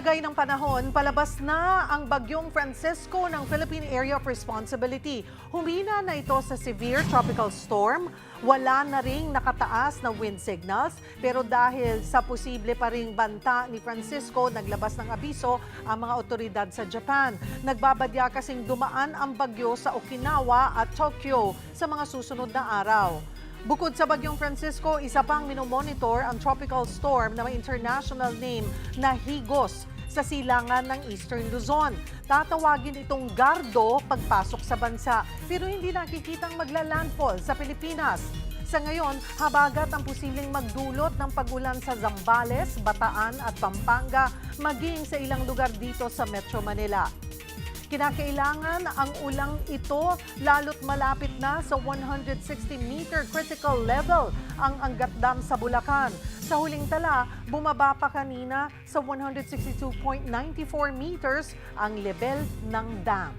Lagay ng panahon, palabas na ang bagyong Francisco ng Philippine Area of Responsibility. Humina na ito sa severe tropical storm. Wala na ring nakataas na wind signals. Pero dahil sa posible pa ring banta ni Francisco, naglabas ng abiso ang mga otoridad sa Japan. Nagbabadya kasing dumaan ang bagyo sa Okinawa at Tokyo sa mga susunod na araw. Bukod sa bagyong Francisco, isa pang minomonitor ang tropical storm na may international name na Higos sa silangan ng Eastern Luzon. Tatawagin itong Gardo pagpasok sa bansa, pero hindi nakikitang magla-landfall sa Pilipinas. Sa ngayon, habagat ang posibleng magdulot ng pag-ulan sa Zambales, Bataan at Pampanga, maging sa ilang lugar dito sa Metro Manila. Kinakailangan ang ulang ito lalo't malapit na sa 160-meter critical level ang Angat Dam sa Bulacan. Sa huling tala, bumaba pa kanina sa 162.94 meters ang level ng dam.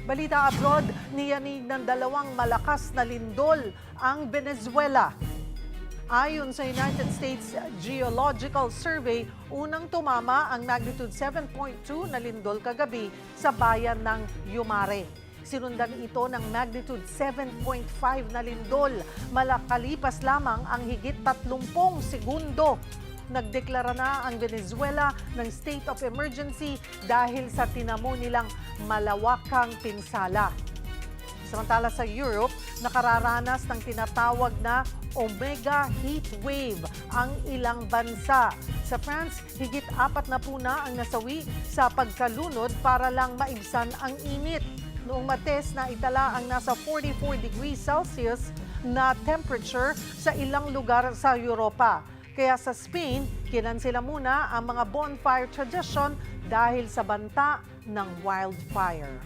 Balita abroad, niyanig ng dalawang malakas na lindol ang Venezuela. Ayon sa United States Geological Survey, unang tumama ang magnitude 7.2 na lindol kagabi sa bayan ng Yumare. Sinundan ito ng magnitude 7.5 na lindol. Malakalipas lamang ang higit 30 segundo. Nagdeklara na ang Venezuela ng state of emergency dahil sa tinamo nilang malawakang pinsala. Samantala sa Europe, nakararanas ng tinatawag na Omega heat wave ang ilang bansa. Sa France, higit 40 na ang nasawi sa pagkalunod para lang maibsan ang init. Noong Martes na itala ang nasa 44 degrees Celsius na temperature sa ilang lugar sa Europa. Kaya sa Spain, kinansela muna ang mga bonfire tradition dahil sa banta ng wildfire.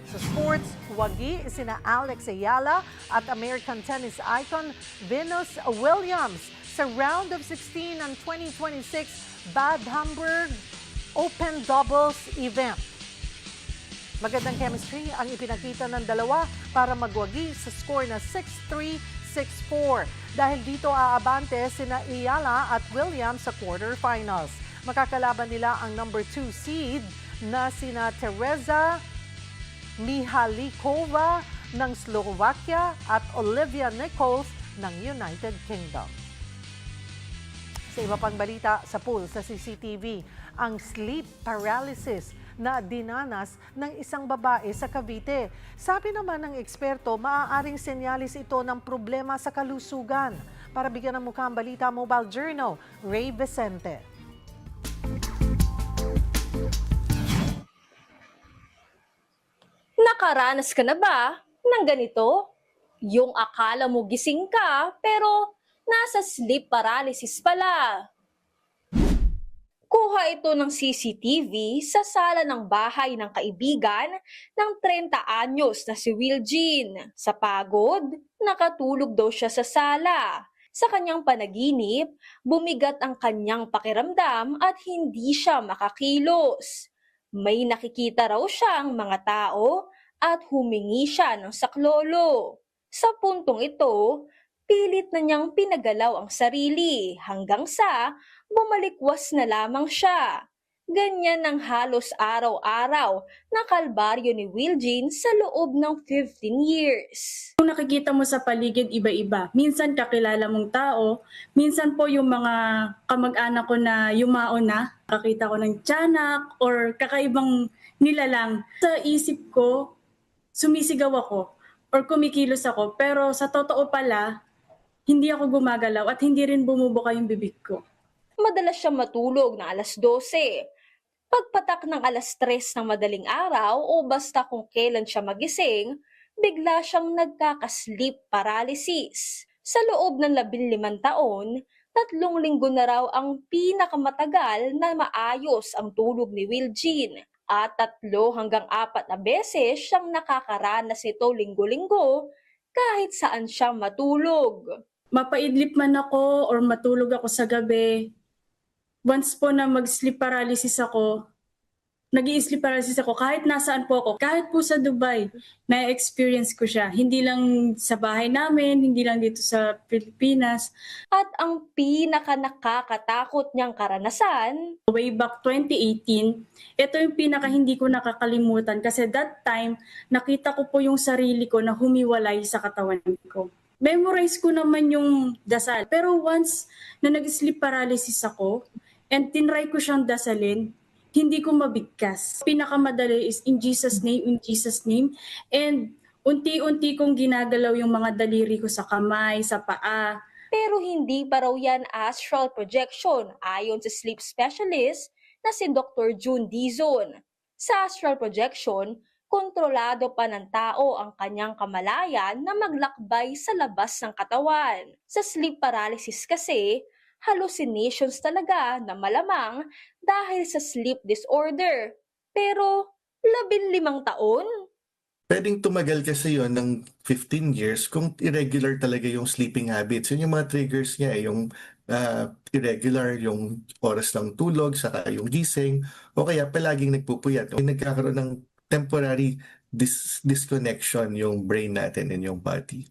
Sa sports, wagi sina Alex Ayala at American tennis icon Venus Williams sa round of 16 ng 2026 Bad Hamburg Open Doubles event. Magandang chemistry ang ipinakita ng dalawa para magwagi sa score na 6-3, 6-4. Dahil dito aabante sina Ayala at Williams sa quarterfinals. Makakalaban nila ang number 2 seed na sina Teresa Mihalikova ng Slovakia at Olivia Nichols ng United Kingdom. Sa iba pang balita sa pool sa CCTV, ang sleep paralysis na dinanas ng isang babae sa Cavite. Sabi naman ng eksperto, maaaring senyalis ito ng problema sa kalusugan. Para bigyan ng mukha ang balita, Mobile Journal, Ray Vicente. Nakaranas ka na ba ng ganito? Yung akala mo gising ka pero nasa sleep paralysis pala. Kuha ito ng CCTV sa sala ng bahay ng kaibigan ng 30 anyos na si Will Jean. Sa pagod, nakatulog daw siya sa sala. Sa kanyang panaginip, bumigat ang kanyang pakiramdam at hindi siya makakilos. May nakikita raw siyang mga tao at humingi siya ng saklolo. Sa puntong ito, pilit na niyang pinagalaw ang sarili hanggang sa bumalikwas na lamang siya. Ganyan ang halos araw-araw na kalbaryo ni Will Jean sa loob ng 15 years. Kung nakikita mo sa paligid, iba-iba. Minsan kakilala mong tao, minsan po yung mga kamag-anak ko na yumao na, kakita ko ng tiyanak or kakaibang nilalang. Sa isip ko, sumisigaw ako or kumikilos ako, pero sa totoo pala, hindi ako gumagalaw at hindi rin bumubuka yung bibig ko. Madalas siya matulog na alas 12. Pagpatak ng alas 3 ng madaling araw o basta kung kailan siya magising, bigla siyang nagkaka-sleep paralysis. Sa loob ng 15 taon, 3 linggo na raw ang pinakamatagal na maayos ang tulog ni Will Jean. At 3 hanggang 4 na beses siyang nakakaranas nito linggo-linggo kahit saan siya matulog. Mapaidlip man ako or matulog ako sa gabi, once po na mag-sleep paralysis ako, Nag-i-sleep paralysis ako kahit nasaan po ako, kahit po sa Dubai, na-experience ko siya. Hindi lang sa bahay namin, hindi lang dito sa Pilipinas. At ang pinaka nakakatakot niyang karanasan, Way back 2018, ito yung pinaka hindi ko nakakalimutan kasi that time, nakita ko po yung sarili ko na humiwalay sa katawan ko. Memorize ko naman yung dasal. Pero once na nag-sleep paralysis ako and tinry ko siyang dasalin, hindi ko mabigkas. Pinakamadali is in Jesus' name, in Jesus' name. And unti-unti kong ginagalaw yung mga daliri ko sa kamay, sa paa. pero hindi pa raw yan astral projection ayon sa sleep specialist na si Dr. June Dizon. Sa astral projection, kontrolado pa ng tao ang kanyang kamalayan na maglakbay sa labas ng katawan. Sa sleep paralysis kasi, hallucinations talaga na malamang dahil sa sleep disorder. Pero 15 taon? Pwedeng tumagal kasi yon ng 15 years kung irregular talaga yung sleeping habits. Yun yung mga triggers niya, yung irregular, yung oras ng tulog, saka yung gising, o kaya palaging nagpupuyat. O nagkakaroon ng temporary disconnection yung brain natin and yung body.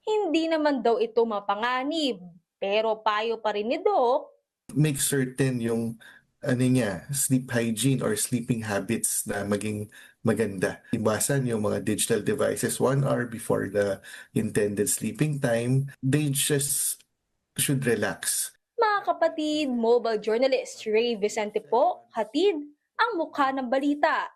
Hindi naman daw ito mapanganib. Pero payo pa rin ni Doc, Make certain yung sleep hygiene or sleeping habits na maging maganda. Iwasan yung mga digital devices 1 hour before the intended sleeping time. They just should relax. mga kapatid, mobile journalist Ray Vicente po, hatid ang mukha ng balita.